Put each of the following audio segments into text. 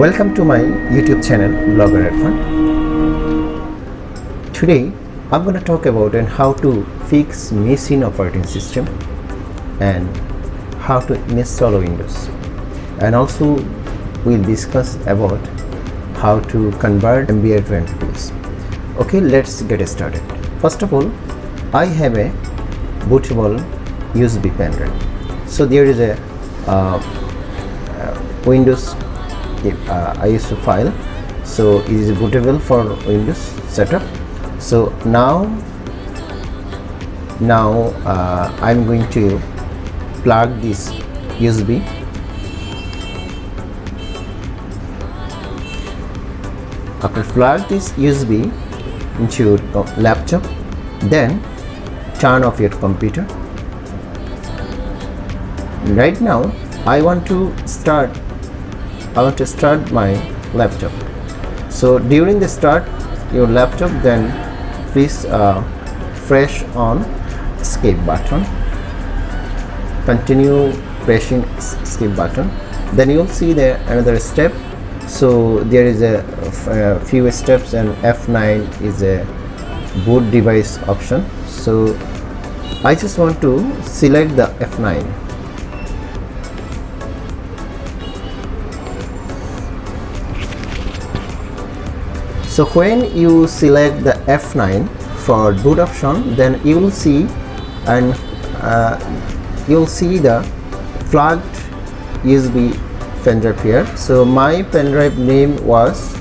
Welcome to my YouTube channel Blogger Arfan. Today I'm going to talk about how to fix machine operating system and how to install Windows, and also we'll discuss about how to convert MBR to MBS. Okay, let's get started. First of all, I have a bootable USB pen drive. So there is a Windows ISO file, so it is bootable for Windows setup. So now I'm going to plug this USB. After plug this USB into your laptop, then turn off your computer. Right now I want to start my laptop. So during the start your laptop, then please press on escape button, continue pressing escape button, then you'll see there another step. So there is a few steps, and F9 is a boot device option. So I just want to select the F9. So when you select the F9 for boot option, then you will see the flagged USB pen drive here. So my pen drive name was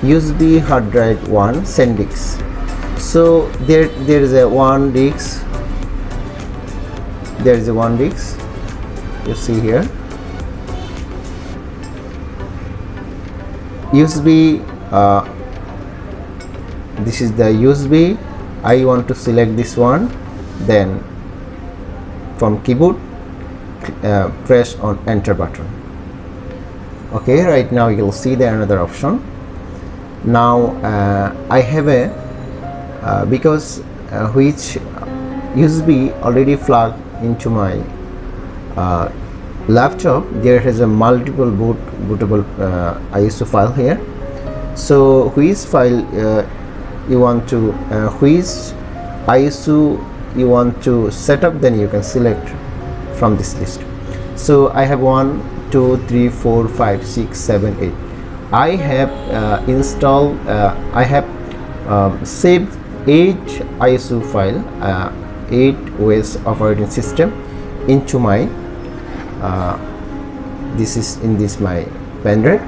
USB hard drive 1 SanDisk. So there is a one disk. There is a one disk. You see here USB. This is the USB. I want to select this one, then from keyboard press on enter button. Okay, right now you'll see the another option. Now I have a because which USB already plugged into my laptop, there is a multiple bootable ISO file here. So which file you want to which ISO you want to set up, then you can select from this list. So I have 1 2 3 4 5 6 7 8. I have installed I have saved 8 ISO file, 8 OS operating system into my this is in this my pen drive.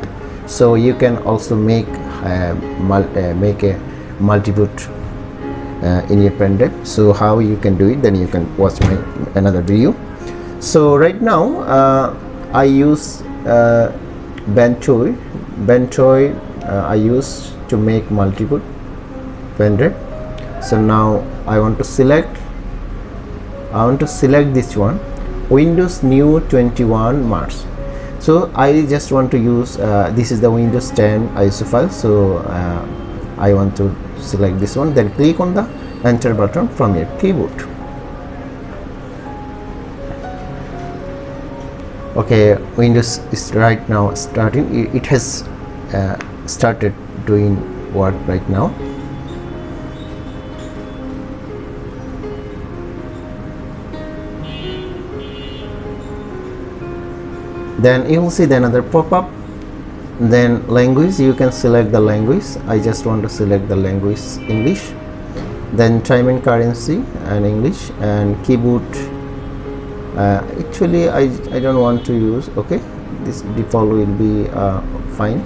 So you can also make a multi-boot in your pen drive. So how you can do it, then you can watch my another video. So right now I use Bentoy I use to make multi-boot pen drive. So now I want to select this one, Windows New 21 March. So I just want to use this is the Windows 10 ISO file. So I want to select this one, then click on the enter button from your keyboard. Okay, Windows is right now starting. It has started doing work right now. Then you will see the another pop-up. Then language, you can select the language. I just want to select the language English. Then time and currency and English, and keyboard. Actually I don't want to use. Okay, this default will be fine.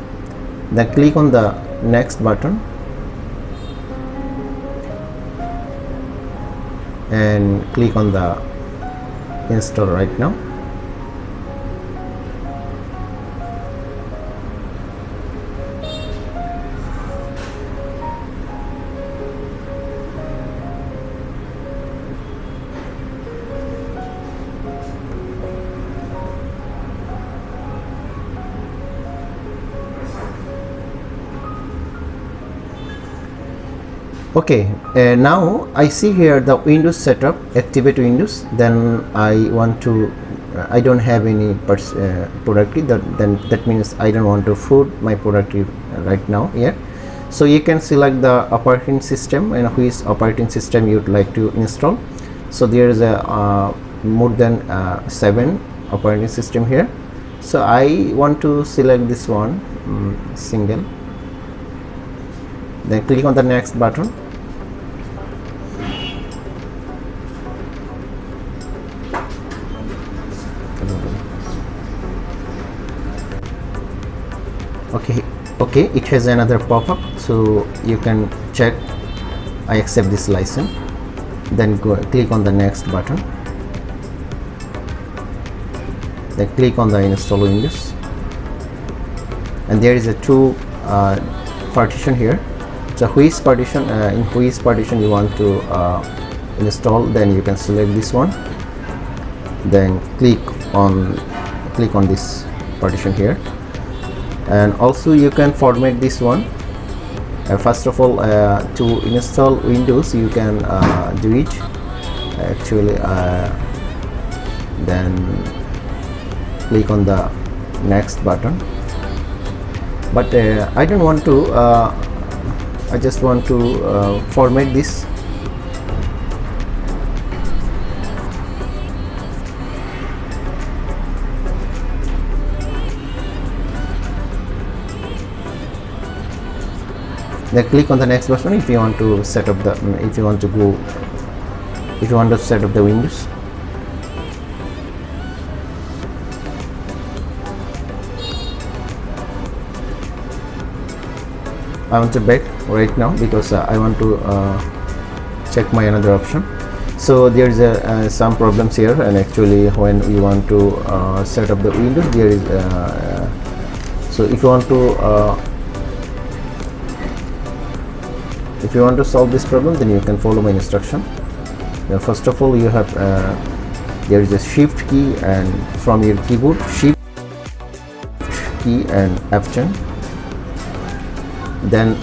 Then click on the next button and click on the install right now. Okay, now I see here the Windows setup, activate Windows. Then I want to I don't have any product key, then that means I don't want to put my product key right now here. So you can select the operating system and which operating system you would like to install. So there is a more than 7 operating system here. So I want to select this one, single. Then click on the next button. Okay, it has another pop-up, so you can check I accept this license. Then click on the next button. Then click on the install Windows, and there is a 2 partition here. So which partition in which partition you want to install, then you can select this one. Then click on this partition here, and also you can format this one. First of all, to install Windows you can do it actually, then click on the next button. But I don't want to, I just want to format this. Then click on the next button if you want to set up the, if you want to set up the Windows. I want to back right now because I want to check my another option. So there is some problems here, and actually when we want to set up the Windows, there is so if you want to solve this problem, then you can follow my instruction. Now, first of all, you have there is a shift key, and from your keyboard shift key and F10. Then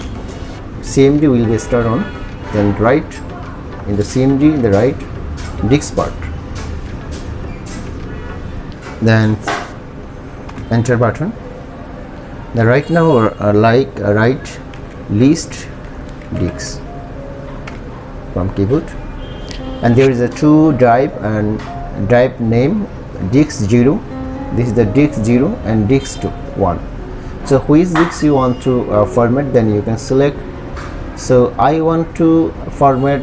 CMD will be start on, then right in the CMD in the right disk part, then enter button. Now right now write list disks from keyboard, and there is a 2 drive and drive name disk 0. This is the disk 0 and disk 1. So which disk you want to format, then you can select. So I want to format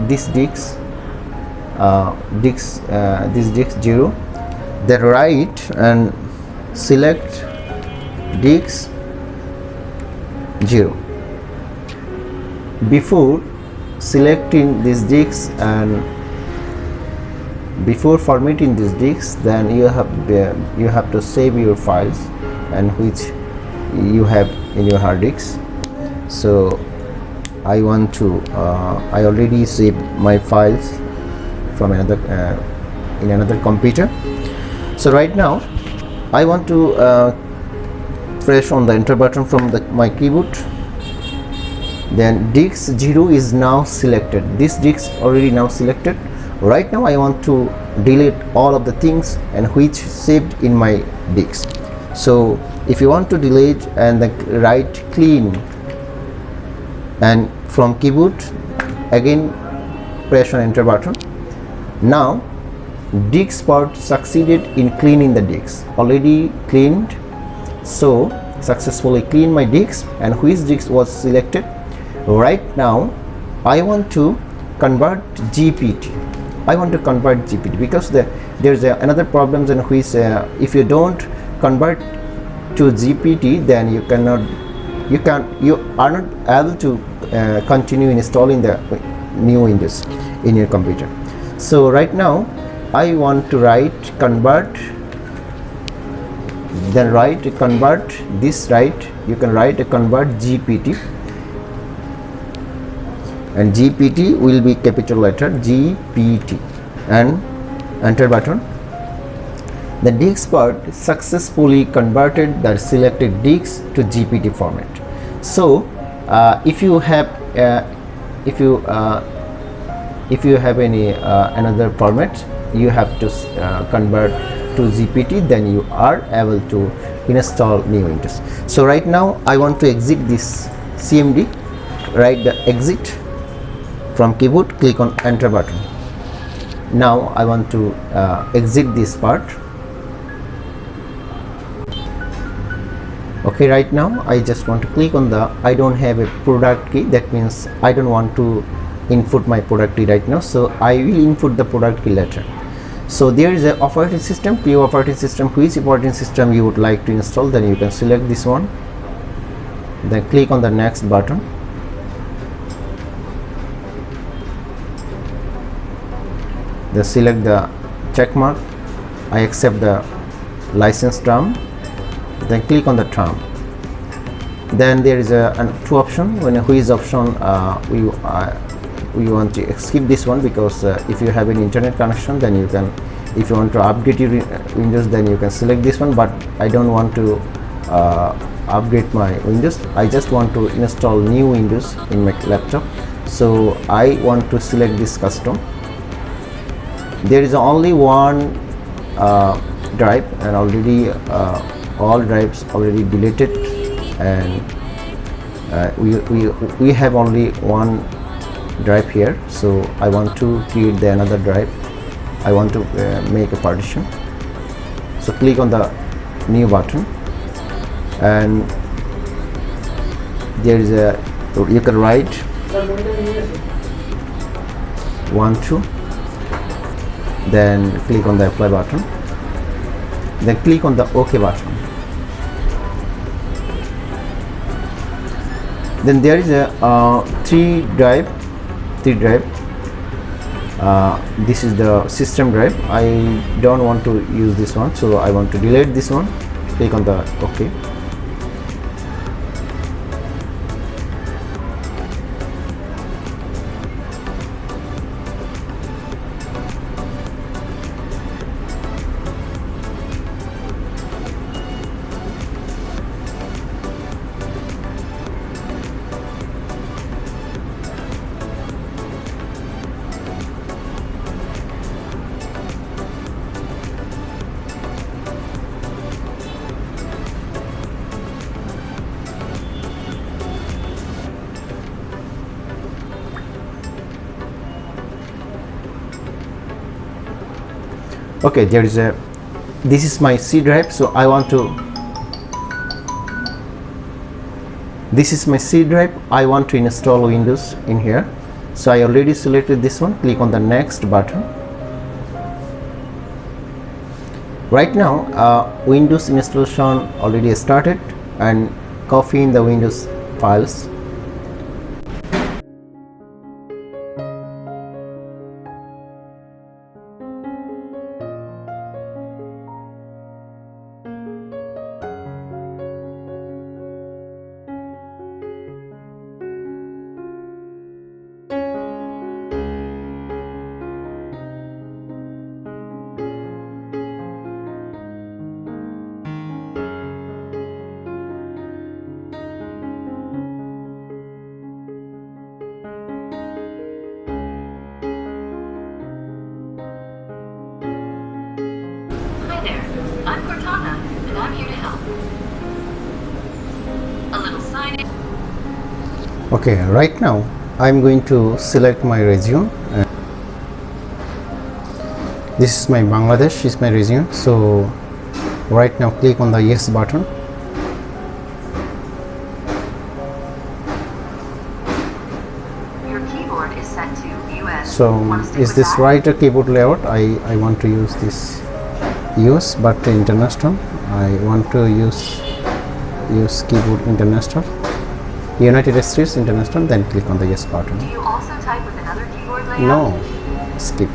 this disk, this disk 0. Then right and select disk 0. Before selecting this disk and before formatting this disk, then you have to save your files and which you have in your hard disk. So I want to I already saved my files from another in another computer. So right now I want to press on the enter button from my keyboard. Then disk 0 is now selected. This disk already now selected. Right now I want to delete all of the things and which saved in my disk. So if you want to delete, and then right clean, and from keyboard again press on enter button. Now disk part succeeded in cleaning the disk, already cleaned. So successfully cleaned my disk, and which disk was selected. Right now I want to convert GPT. I want to convert GPT because there's another problem in which if you don't convert to GPT, then you are not able to continue installing the new Windows in your computer. So right now I want to write convert, then write convert this, right, you can write a convert GPT, and GPT will be capital letter GPT, and enter button. The disk part successfully converted the selected disk to GPT format. So if you have any another format, you have to convert to GPT, then you are able to install new Windows. So right now I want to exit this CMD. Write the exit from keyboard, click on enter button. Now I want to exit this part. Okay, right now I just want to click on the I don't have a product key. That means I don't want to input my product key right now, so I will input the product key later. So there is a operating system, PO operating system. Which operating system you would like to install, then you can select this one, then click on the next button. Then select the check mark, I accept the license term, then click on the term. Then there is a two option. When which option we want to skip this one, because if you have an internet connection, then you can, if you want to upgrade your Windows, then you can select this one. But I don't want to upgrade my Windows, I just want to install new Windows in my laptop, so I want to select this custom. There is only one drive, and already all drives already deleted, and we have only one drive here. So I want to create the another drive. I want to make a partition. So click on the new button, and there is a, you can write 1 2, then click on the apply button, then click on the OK button. Then there is a three drive. This is the system drive. I don't want to use this one, so I want to delete this one. Click on the OK. Okay, there is a, this is my C drive, so I want to, this is my C drive, I want to install Windows in here. So I already selected this one. Click on the next button. Right now Windows installation already started, and copy in the Windows files. I'm Cortana, and I'm here to help. A little sign-in. Okay, right now I'm going to select my resume. This is my Bangladesh, is my resume. So right now click on the yes button. Your keyboard is set to US. So is this right a keyboard layout? I want to use this US, but international. I want to use keyboard international, United States international. Then click on the yes button. Do you also type with another keyboard layout? No, skip.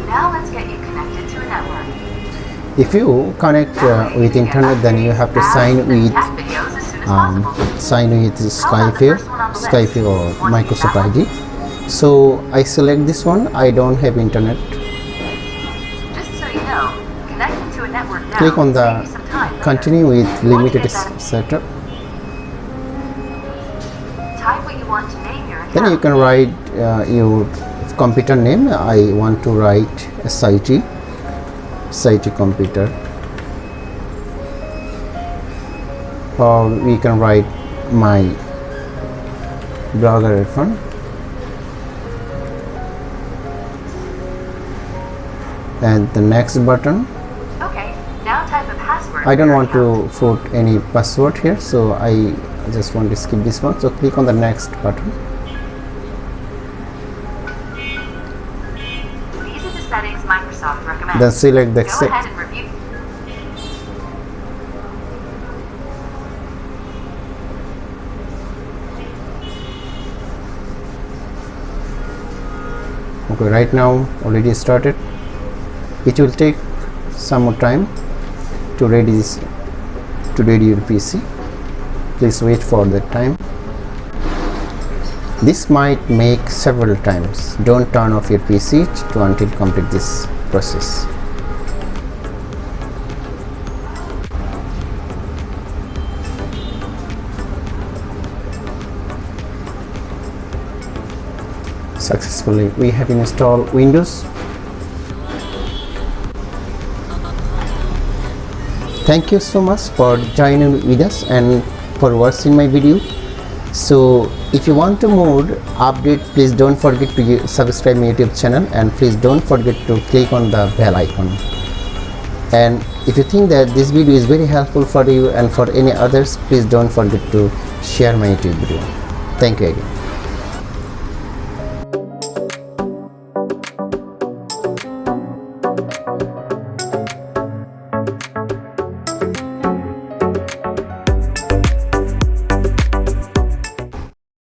Now let's get you connected to a network. If you connect with internet, then you have to sign with Skype or Microsoft ID. So I select this one. I don't have internet. Just so you know, connecting to a network now Click on the will save you some time later. continue with limited setup. Type what you want to name your Then you can write your computer name. I want to write SIT computer, or we can write my blogger Arfan. And the next button, Okay, now type a password. I don't for your want to put any password here, so I just want to skip this one. So click on the next button. These are the settings Microsoft recommends. Then select the Go ahead and review. Okay, right now already started. It will take some more time to ready your PC. Please wait for that time. This might make several times. Don't turn off your PC until complete this process. Successfully we have installed Windows. Thank you so much for joining with us and for watching my video. So if you want to more update, please don't forget to subscribe my YouTube channel, and please don't forget to click on the bell icon. And if you think that this video is very helpful for you and for any others, please don't forget to share my YouTube video. Thank you again.